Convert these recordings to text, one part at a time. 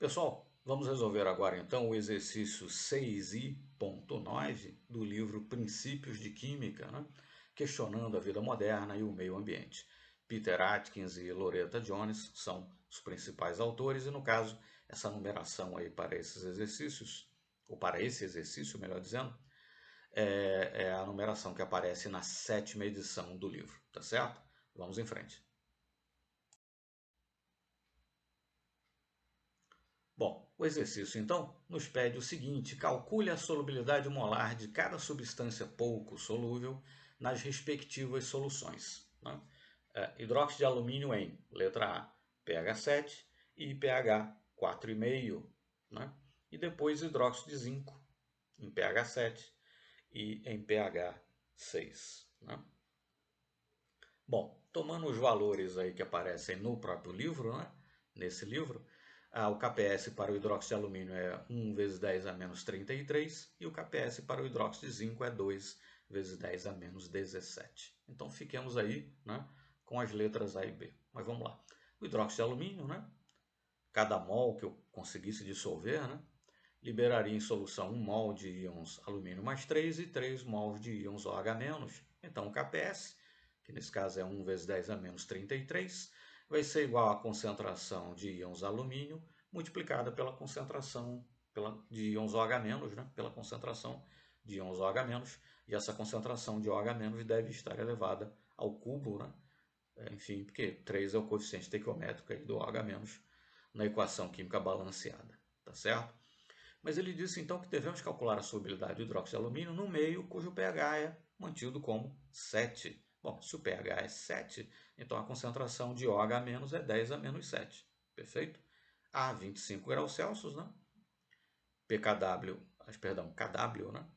Pessoal, vamos resolver agora então o exercício 6i.9 do livro Princípios de Química, né? Questionando a vida moderna e o meio ambiente. Peter Atkins e Loretta Jones são os principais autores e, no caso, essa numeração aí para esses exercícios, ou para esse exercício, melhor dizendo, é a numeração que aparece na 7ª edição do livro, tá certo? Vamos em frente. Bom, o exercício então nos pede o seguinte: calcule a solubilidade molar de cada substância pouco solúvel nas respectivas soluções. Né? Hidróxido de alumínio em, letra A, pH 7 e pH 4,5. Né? E depois hidróxido de zinco em pH 7 e em pH 6. Né? Bom, tomando os valores aí que aparecem no próprio livro, né? Nesse livro, o KPS para o hidróxido de alumínio é 1 vezes 10 a menos 33 e o KPS para o hidróxido de zinco é 2 vezes 10 a menos 17. Então fiquemos aí, né, com as letras A e B. Mas vamos lá. O hidróxido de alumínio, né, cada mol que eu conseguisse dissolver, né, liberaria em solução 1 mol de íons alumínio mais 3 e 3 mols de íons OH-. Então o KPS, que nesse caso é 1 vezes 10 a menos 33, vai ser igual à concentração de íons alumínio multiplicada pela concentração de íons OH-, né? Pela concentração de íons OH-, e essa concentração de OH- deve estar elevada ao cubo, né? Enfim, porque 3 é o coeficiente estequiométrico aí do OH- na equação química balanceada, tá certo? Mas ele disse então que devemos calcular a solubilidade de hidróxido de alumínio no meio cujo pH é mantido como 7. Bom, se o pH é 7, então a concentração de OH- é 10 a menos 7. Perfeito? A 25 graus Celsius, né? KW, né?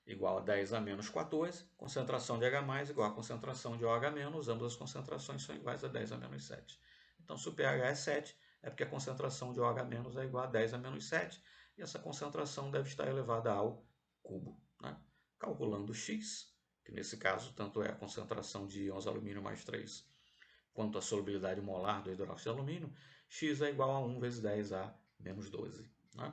Igual a 10 a menos 14. Concentração de H+, igual a concentração de OH-, ambas as concentrações são iguais a 10 a menos 7. Então, se o pH é 7, é porque a concentração de OH- é igual a 10 a menos 7, e essa concentração deve estar elevada ao cubo. Né? Calculando x, que nesse caso tanto é a concentração de íons alumínio mais 3 quanto a solubilidade molar do hidróxido de alumínio, x é igual a 1 vezes 10 a menos 12. Né?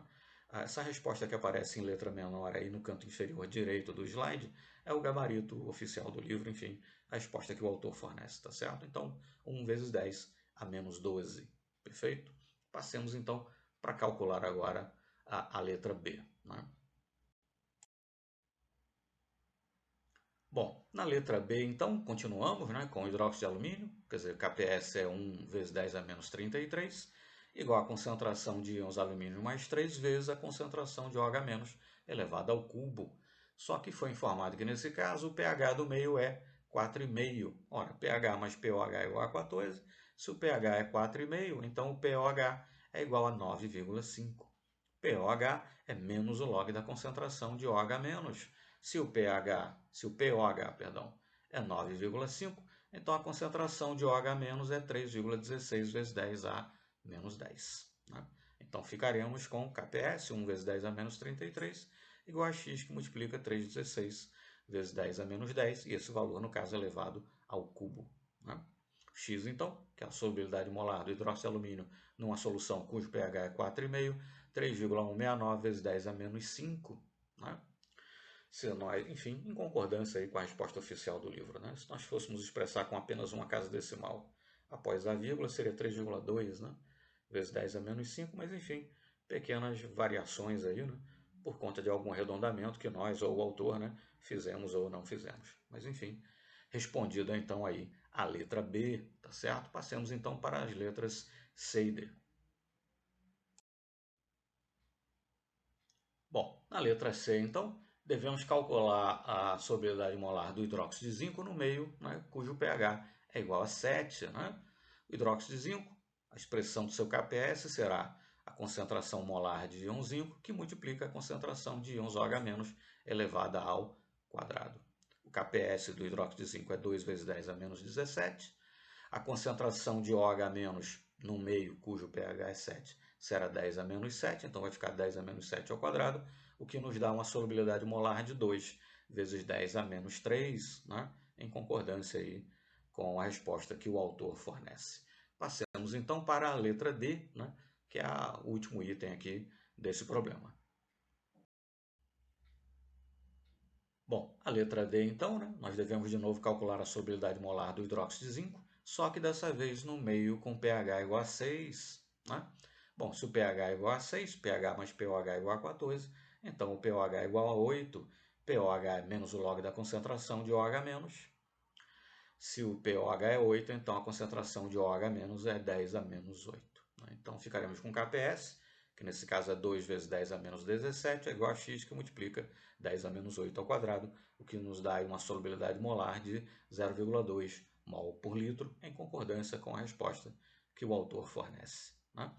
Essa resposta que aparece em letra menor aí no canto inferior direito do slide é o gabarito oficial do livro, enfim, a resposta que o autor fornece, tá certo? Então, 1 vezes 10 a menos 12, perfeito? Passemos então para calcular agora a letra B. Né? Bom, na letra B, então, continuamos, né, com hidróxido de alumínio, quer dizer, KPS é 1 vezes 10 a menos 33, igual a concentração de íons alumínio mais 3 vezes a concentração de OH- elevada ao cubo. Só que foi informado que, nesse caso, o pH do meio é 4,5. Ora, pH mais pOH é igual a 14. Se o pH é 4,5, então o pOH é igual a 9,5. pOH é menos o log da concentração de OH-. Se o pOH, é 9,5, então a concentração de OH- é 3,16 vezes 10 a menos 10. Né? Então ficaremos com KPS, 1 vezes 10 a menos 33, igual a x, que multiplica 3,16 vezes 10 a menos 10, e esse valor, no caso, é elevado ao cubo. Né? X, então, que é a solubilidade molar do hidróxido de alumínio numa solução cujo pH é 4,5, 3,169 vezes 10 a menos 5. Né? Se nós, enfim, em concordância aí com a resposta oficial do livro. Né? Se nós fôssemos expressar com apenas uma casa decimal após a vírgula, seria 3,2, né? Vezes 10 a menos 5, mas enfim, pequenas variações aí, né? Por conta de algum arredondamento que nós ou o autor, né, fizemos ou não fizemos. Mas enfim, respondida então aí a letra B, tá certo? Passemos então para as letras C e D. Bom, na letra C, então, devemos calcular a solubilidade molar do hidróxido de zinco no meio, né, cujo pH é igual a 7. Né? O hidróxido de zinco, a expressão do seu KPS será a concentração molar de íon zinco, que multiplica a concentração de íons OH- elevada ao quadrado. O KPS do hidróxido de zinco é 2 vezes 10 a menos 17. A concentração de OH- no meio, cujo pH é 7, será 10 a menos 7, então vai ficar 10 a menos 7 ao quadrado, o que nos dá uma solubilidade molar de 2 vezes 10 a menos 3, né? Em concordância aí com a resposta que o autor fornece. Passemos então para a letra D, né? que é o último item aqui desse problema. Bom, a letra D, então, né? Nós devemos de novo calcular a solubilidade molar do hidróxido de zinco, só que dessa vez no meio com pH igual a 6. Né? Bom, se o pH é igual a 6, pH mais pOH é igual a 14, então o pOH é igual a 8, pOH é menos o log da concentração de OH menos. Se o pOH é 8, então a concentração de OH menos é 10 a menos 8. Né? Então ficaremos com KPS, que nesse caso é 2 vezes 10 a menos 17, é igual a x, que multiplica 10 a menos 8 ao quadrado, o que nos dá uma solubilidade molar de 0,2 mol por litro, em concordância com a resposta que o autor fornece. Né?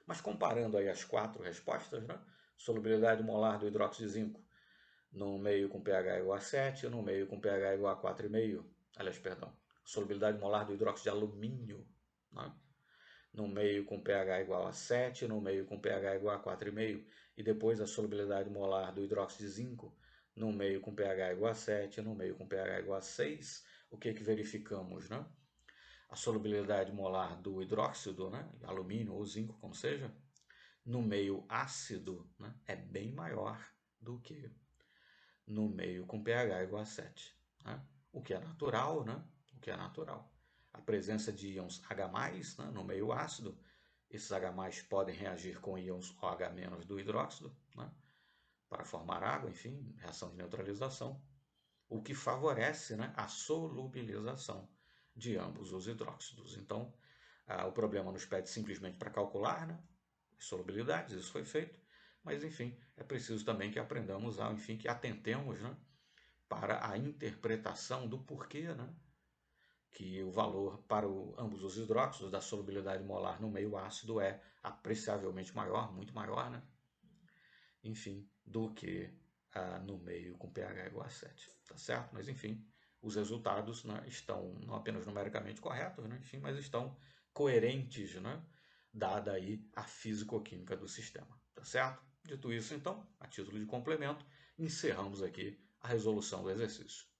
Mas comparando aí as 4 respostas, né? Solubilidade molar do hidróxido de zinco no meio com pH igual a 7, no meio com pH igual a 4,5, aliás, perdão, solubilidade molar do hidróxido de alumínio, né? No meio com pH igual a 7, no meio com pH igual a 4,5, e depois a solubilidade molar do hidróxido de zinco, no meio com pH igual a 7, no meio com pH igual a 6, o que verificamos, né? A solubilidade molar do hidróxido, né? Alumínio ou zinco, como seja, no meio ácido, né? É bem maior do que no meio com pH igual a 7. Né? O que é natural, né? O que é natural. A presença de íons H+, né, no meio ácido, esses H+, podem reagir com íons OH- do hidróxido, né, para formar água, enfim, reação de neutralização, o que favorece, né, a solubilização de ambos os hidróxidos. Então, o problema nos pede simplesmente para calcular, né, as solubilidades, isso foi feito, mas, enfim, é preciso também que aprendamos, enfim, que atentemos, né, para a interpretação do porquê, né, que o valor para ambos os hidróxidos da solubilidade molar no meio ácido é apreciavelmente maior, muito maior, né? Enfim, do que no meio com pH igual a 7, tá certo? Mas enfim, os resultados, né, estão não apenas numericamente corretos, né, enfim, mas estão coerentes, né, dada aí a físico-química do sistema, tá certo? Dito isso, então, a título de complemento, encerramos aqui a resolução do exercício.